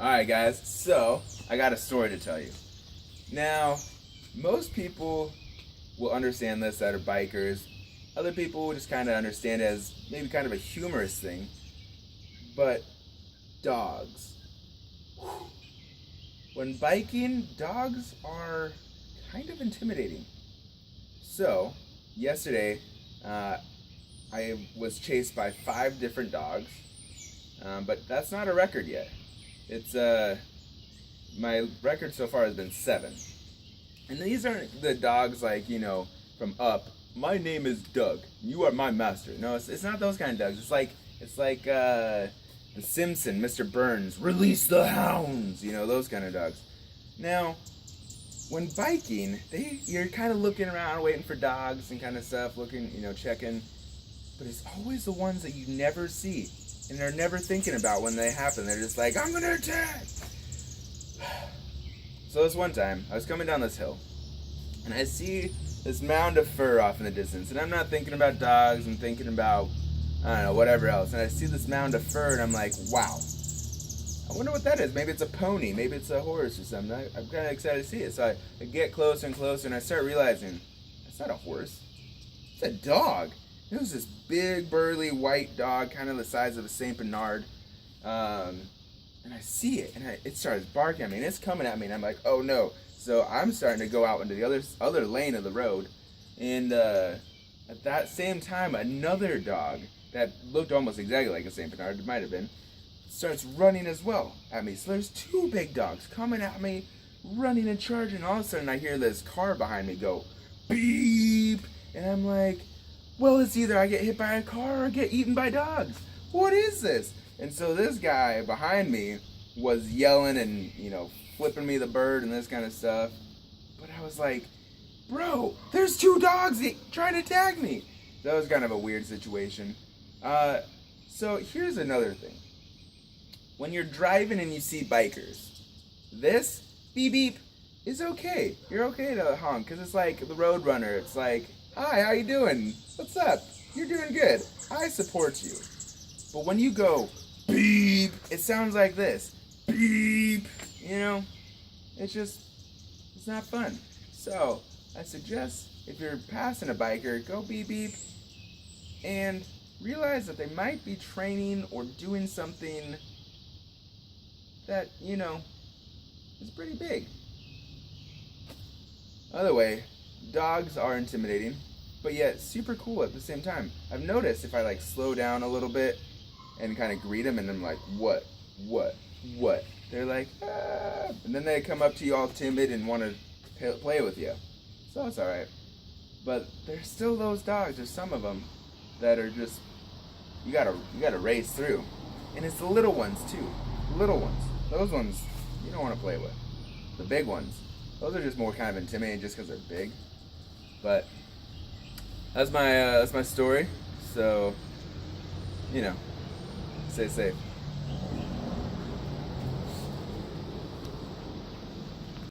Alright guys, so I got a story to tell you. Now, most people will understand this that are bikers. Other people will just kind of understand it as maybe kind of a humorous thing. But dogs. When biking, dogs are kind of intimidating. So, yesterday, I was chased by 5 different dogs, but that's not a record yet. It's my record so far has been 7, and these aren't the dogs like from Up. My name is Doug. You are my master. No, it's not those kind of dogs. It's like the Simpson, Mr. Burns. Release the hounds. Those kind of dogs. Now, when biking, you're kind of looking around, waiting for dogs and kind of stuff, looking, checking. But it's always the ones that you never see. And they're never thinking about when they happen. They're just like, I'm gonna attack! So this one time, I was coming down this hill, and I see this mound of fur off in the distance. And I'm not thinking about dogs, I'm thinking about, I don't know, whatever else. And I see this mound of fur, and I'm like, wow. I wonder what that is. Maybe it's a pony, maybe it's a horse or something. I'm kind of excited to see it. So I get closer and closer, and I start realizing, it's not a horse. It's a dog. It was this big, burly, white dog, kind of the size of a Saint Bernard. And I see it, and it starts barking at me, and it's coming at me, and I'm like, oh no. So I'm starting to go out into the other lane of the road, and at that same time, another dog that looked almost exactly like a Saint Bernard, it might have been, starts running as well at me. So there's 2 big dogs coming at me, running and charging. All of a sudden, I hear this car behind me go, beep, and I'm like, well, it's either I get hit by a car or I get eaten by dogs. What is this? And so this guy behind me was yelling and, flipping me the bird and this kind of stuff. But I was like, bro, there's 2 dogs trying to tag me. That was kind of a weird situation. So here's another thing. When you're driving and you see bikers, this beep beep is okay. You're okay to honk because it's like the road runner. It's like, hi, how you doing? What's up? You're doing good. I support you. But when you go beep, it sounds like this. Beep. It's not fun. So I suggest if you're passing a biker, go beep beep and realize that they might be training or doing something that, is pretty big. Other way, dogs are intimidating, but yet super cool at the same time. I've noticed if I slow down a little bit and kind of greet them, and I'm like, what? They're like, ah, and then they come up to you all timid and want to play with you. So it's all right. But there's still those dogs. There's some of them that are just you gotta race through, and it's the little ones too. Little ones. Those ones you don't want to play with. The big ones, those are just more kind of intimidating just because they're big. But that's my story. So, stay safe.